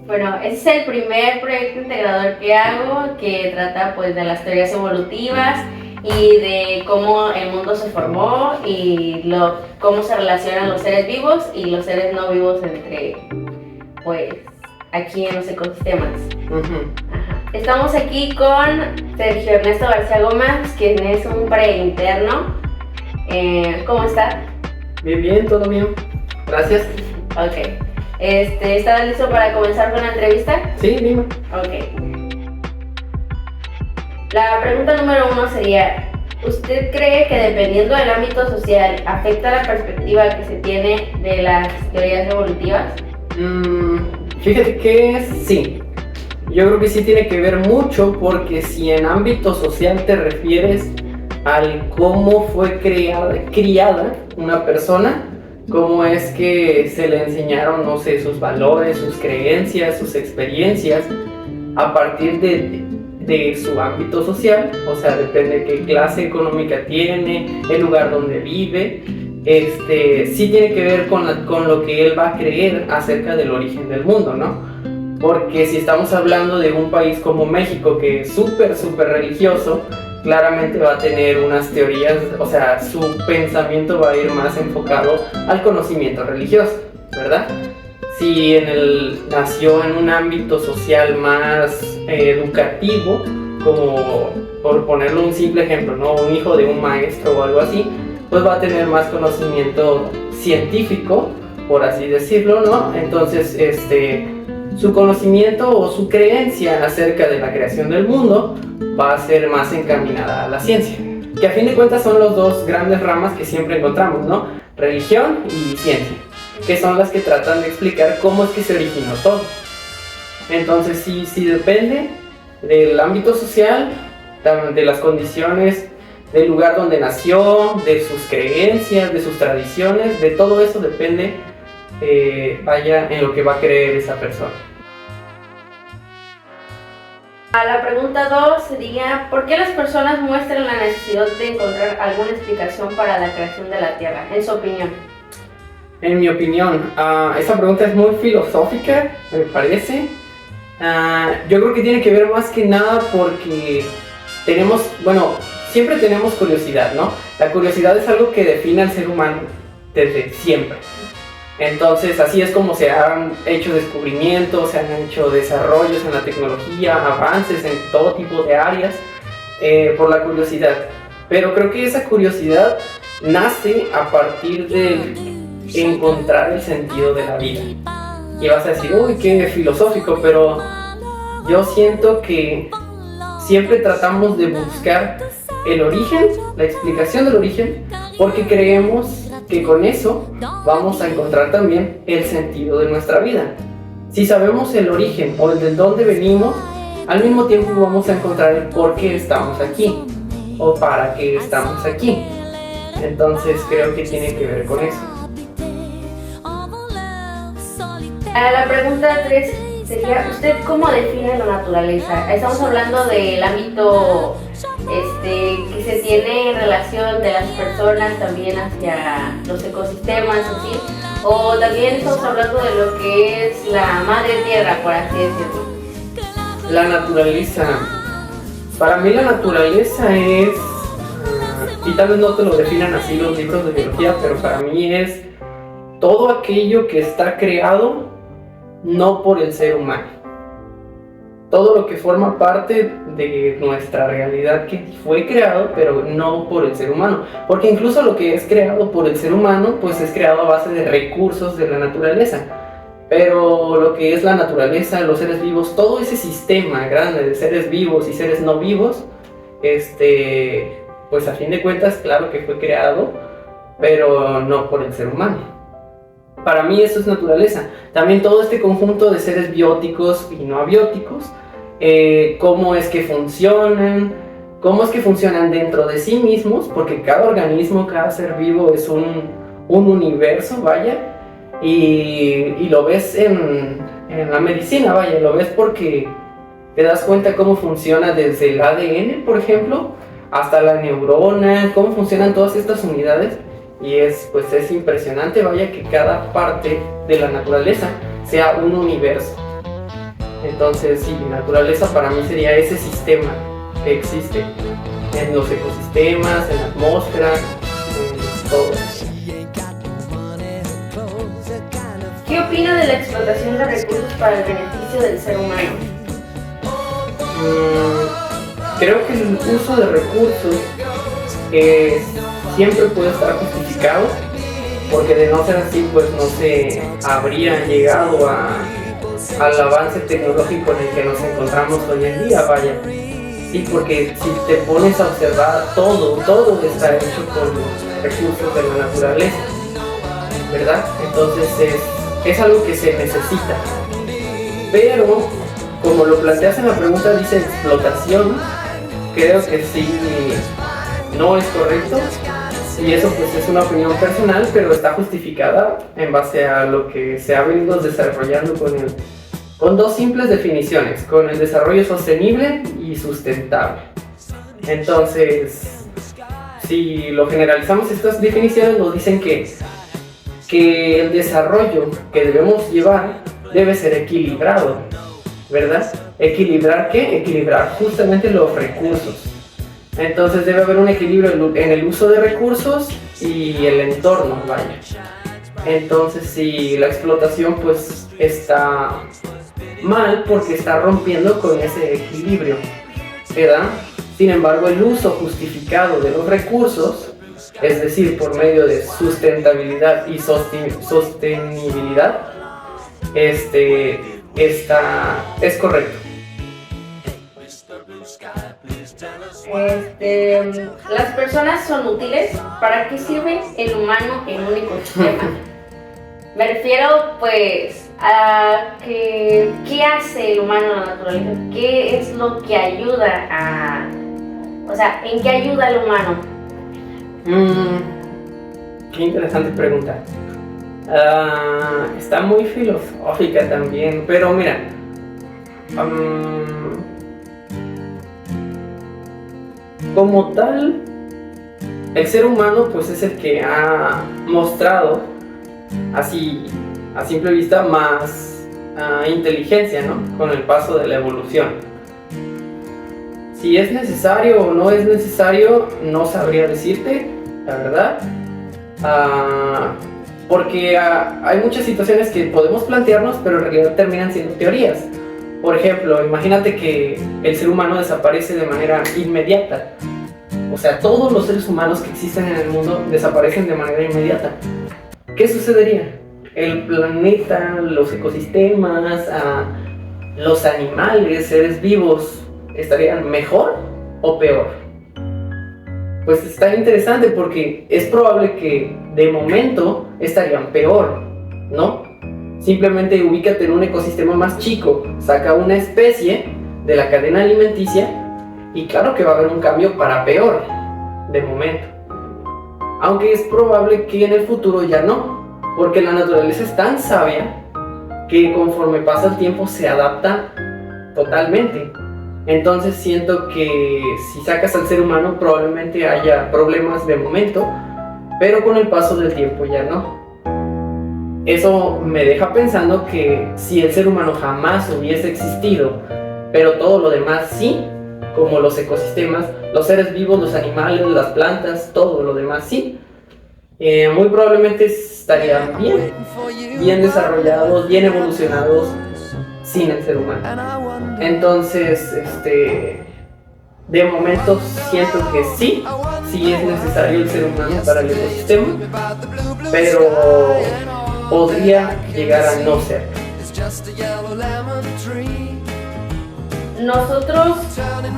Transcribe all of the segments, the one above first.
Bueno, ese es el primer proyecto integrador que hago, que trata pues de las teorías evolutivas y de cómo el mundo se formó y cómo se relacionan los seres vivos y los seres no vivos entre, pues, aquí en los ecosistemas. Ajá. Estamos aquí con Sergio Ernesto García Gómez, quien es un preinterno. ¿Cómo está? Bien, todo bien. Gracias. Ok. ¿Estás listo para comenzar con la entrevista? Sí, dime. Ok. La pregunta número 1 sería, ¿usted cree que dependiendo del ámbito social afecta la perspectiva que se tiene de las teorías evolutivas? Fíjate que sí. Yo creo que sí tiene que ver mucho, porque si en ámbito social te refieres al cómo fue criada una persona, cómo es que se le enseñaron, no sé, sus valores, sus creencias, sus experiencias a partir de su ámbito social, o sea, depende de qué clase económica tiene, el lugar donde vive, sí tiene que ver con lo que él va a creer acerca del origen del mundo, ¿no? Porque si estamos hablando de un país como México, que es súper religioso, claramente va a tener unas teorías, o sea, su pensamiento va a ir más enfocado al conocimiento religioso, ¿verdad? Si nació en un ámbito social más educativo, como por ponerle un simple ejemplo, ¿no? Un hijo de un maestro o algo así, pues va a tener más conocimiento científico, por así decirlo, ¿no? Entonces, su conocimiento o su creencia acerca de la creación del mundo va a ser más encaminada a la ciencia, que a fin de cuentas son las dos grandes ramas que siempre encontramos, ¿no? Religión y ciencia, que son las que tratan de explicar cómo es que se originó todo. Entonces sí depende del ámbito social, de las condiciones, del lugar donde nació, de sus creencias, de sus tradiciones, de todo eso depende, en lo que va a creer esa persona. La pregunta 2 sería, ¿por qué las personas muestran la necesidad de encontrar alguna explicación para la creación de la Tierra, en su opinión? En mi opinión, esta pregunta es muy filosófica, me parece. Yo creo que tiene que ver más que nada porque siempre tenemos curiosidad, ¿no? La curiosidad es algo que define al ser humano desde siempre. Entonces, así es como se han hecho descubrimientos, se han hecho desarrollos en la tecnología, avances en todo tipo de áreas, por la curiosidad. Pero creo que esa curiosidad nace a partir de encontrar el sentido de la vida. Y vas a decir, uy, qué filosófico, pero yo siento que siempre tratamos de buscar el origen, la explicación del origen, porque creemos que con eso vamos a encontrar también el sentido de nuestra vida. Si sabemos el origen o de dónde venimos, al mismo tiempo vamos a encontrar el por qué estamos aquí o para qué estamos aquí. Entonces creo que tiene que ver con eso. La pregunta 3 sería, ¿usted cómo define la naturaleza? Estamos hablando del ámbito que se tiene en relación de las personas también hacia los ecosistemas, así, o también estamos hablando de lo que es la madre tierra, por así decirlo. La naturaleza, para mí la naturaleza es, y tal vez no te lo definan así los libros de biología, pero para mí es todo aquello que está creado no por el ser humano. Todo lo que forma parte de nuestra realidad que fue creado, pero no por el ser humano. Porque incluso lo que es creado por el ser humano, pues es creado a base de recursos de la naturaleza. Pero lo que es la naturaleza, los seres vivos, todo ese sistema grande de seres vivos y seres no vivos, pues a fin de cuentas, claro que fue creado, pero no por el ser humano. Para mí eso es naturaleza. También todo este conjunto de seres bióticos y no abióticos, cómo es que funcionan dentro de sí mismos, porque cada organismo, cada ser vivo es un universo, vaya, y lo ves en la medicina, vaya, lo ves porque te das cuenta cómo funciona desde el ADN, por ejemplo, hasta la neurona, cómo funcionan todas estas unidades. Y es impresionante, vaya, que cada parte de la naturaleza sea un universo. Entonces, sí, naturaleza para mí sería ese sistema que existe en los ecosistemas, en la atmósfera, en todo. ¿Qué opina de la explotación de recursos para el beneficio del ser humano? Creo que el uso de recursos siempre puede estar justificado, porque de no ser así, pues no se habría llegado al avance tecnológico en el que nos encontramos hoy en día, vaya. Sí, porque si te pones a observar, todo está hecho con recursos de la naturaleza, ¿verdad? Entonces es algo que se necesita. Pero, como lo planteas en la pregunta, dice explotación, creo que sí, no es correcto. Y eso pues es una opinión personal, pero está justificada en base a lo que se ha venido desarrollando con dos simples definiciones, con el desarrollo sostenible y sustentable. Entonces, si lo generalizamos, estas definiciones nos dicen que el desarrollo que debemos llevar debe ser equilibrado, ¿verdad? ¿Equilibrar qué? Equilibrar justamente los recursos. Entonces debe haber un equilibrio en el uso de recursos y el entorno, vaya. Entonces si la explotación pues está mal porque está rompiendo con ese equilibrio, ¿verdad? Sin embargo, el uso justificado de los recursos, es decir, por medio de sustentabilidad y sostenibilidad, es correcto. Las personas son útiles. ¿Para qué sirve el humano en un ecosistema? Me refiero pues a qué hace el humano en la naturaleza, qué es lo que ayuda o sea, ¿en qué ayuda el humano? Qué interesante pregunta. Está muy filosófica también, pero mira, como tal, el ser humano pues es el que ha mostrado así a simple vista más inteligencia, ¿no? Con el paso de la evolución. Si es necesario o no es necesario, no sabría decirte, la verdad, porque hay muchas situaciones que podemos plantearnos, pero en realidad terminan siendo teorías. Por ejemplo, imagínate que el ser humano desaparece de manera inmediata. O sea, todos los seres humanos que existen en el mundo desaparecen de manera inmediata. ¿Qué sucedería? El planeta, los ecosistemas, los animales, seres vivos, ¿estarían mejor o peor? Pues está interesante porque es probable que de momento estarían peor, ¿no? Simplemente ubícate en un ecosistema más chico, saca una especie de la cadena alimenticia y claro que va a haber un cambio para peor, de momento. Aunque es probable que en el futuro ya no, porque la naturaleza es tan sabia que conforme pasa el tiempo se adapta totalmente. Entonces siento que si sacas al ser humano probablemente haya problemas de momento, pero con el paso del tiempo ya no. Eso me deja pensando que si el ser humano jamás hubiese existido, pero todo lo demás sí, como los ecosistemas, los seres vivos, los animales, las plantas, todo lo demás sí, muy probablemente estarían bien desarrollados, bien evolucionados sin el ser humano. Entonces, de momento siento que sí es necesario el ser humano para el ecosistema, pero podría llegar a no ser. ¿Nosotros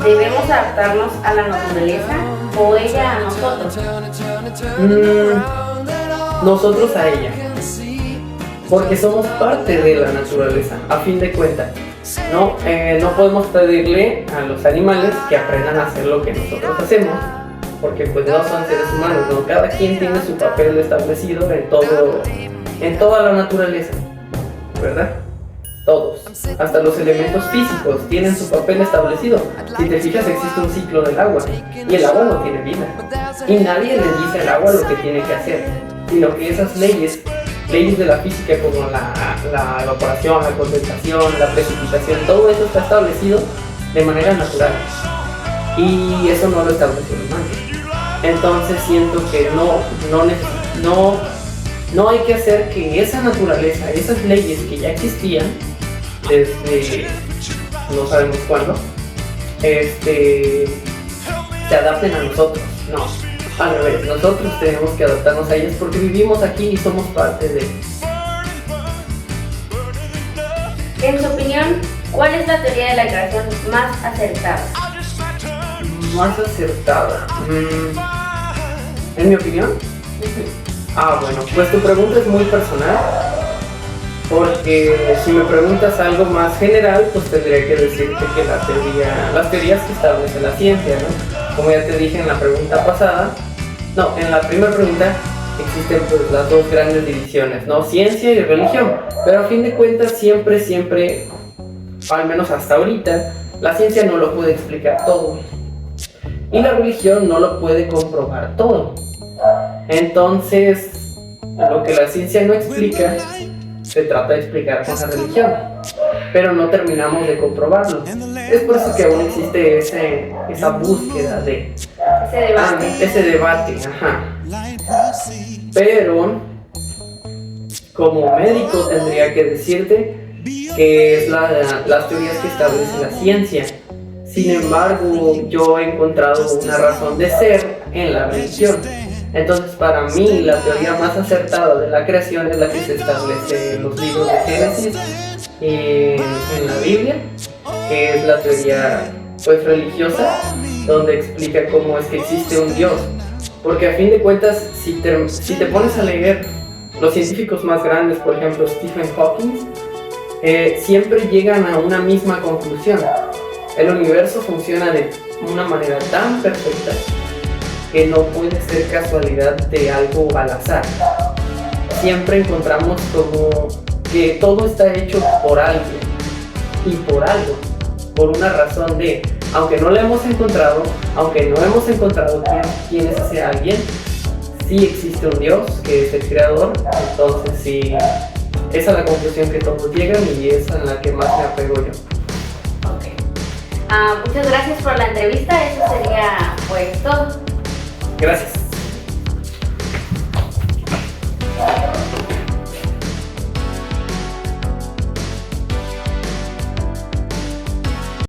debemos adaptarnos a la naturaleza o ella a nosotros? Nosotros a ella, porque somos parte de la naturaleza, a fin de cuentas. No podemos pedirle a los animales que aprendan a hacer lo que nosotros hacemos, porque pues no son seres humanos, ¿no? Cada quien tiene su papel establecido en toda la naturaleza, ¿verdad? Todos, hasta los elementos físicos tienen su papel establecido. Si te fijas, existe un ciclo del agua y el agua no tiene vida y nadie le dice al agua lo que tiene que hacer, sino que esas leyes leyes de la física como la evaporación, la condensación, la precipitación, todo eso está establecido de manera natural y eso no lo establece el humano. Entonces siento que no hay que hacer que esa naturaleza, esas leyes que ya existían desde no sabemos cuándo, se adapten a nosotros. No, al revés, nosotros tenemos que adaptarnos a ellas porque vivimos aquí y somos parte de. En su opinión, ¿cuál es la teoría de la creación más acertada? Más acertada. ¿En mi opinión? Bueno, pues tu pregunta es muy personal. Porque si me preguntas algo más general, pues tendría que decirte que las teorías que establece la ciencia, ¿no? Como ya te dije en la pregunta pasada, en la primera pregunta existen pues las dos grandes divisiones, ¿no? Ciencia y religión. Pero a fin de cuentas siempre, al menos hasta ahorita, la ciencia no lo puede explicar todo. Y la religión no lo puede comprobar todo. Entonces, lo que la ciencia no explica, se trata de explicar con la religión, pero no terminamos de comprobarlo. Es por eso que aún existe esa búsqueda de ese debate, Pero como médico tendría que decirte que es las teorías que establece la ciencia. Sin embargo, yo he encontrado una razón de ser en la religión. Entonces, para mí, la teoría más acertada de la creación es la que se establece en los libros de Génesis y en la Biblia, que es la teoría pues religiosa, donde explica cómo es que existe un Dios. Porque a fin de cuentas, si te pones a leer los científicos más grandes, por ejemplo Stephen Hawking, siempre llegan a una misma conclusión. El universo funciona de una manera tan perfecta que no puede ser casualidad de algo al azar. Siempre encontramos como que todo está hecho por alguien y por algo, por una razón de, aunque no lo hemos encontrado, aunque no hemos encontrado quién es ese alguien, sí existe un Dios que es el creador. Entonces sí, esa es la conclusión que todos llegan y esa es la que más me apego yo. Muchas gracias por la entrevista, eso sería pues todo. Gracias.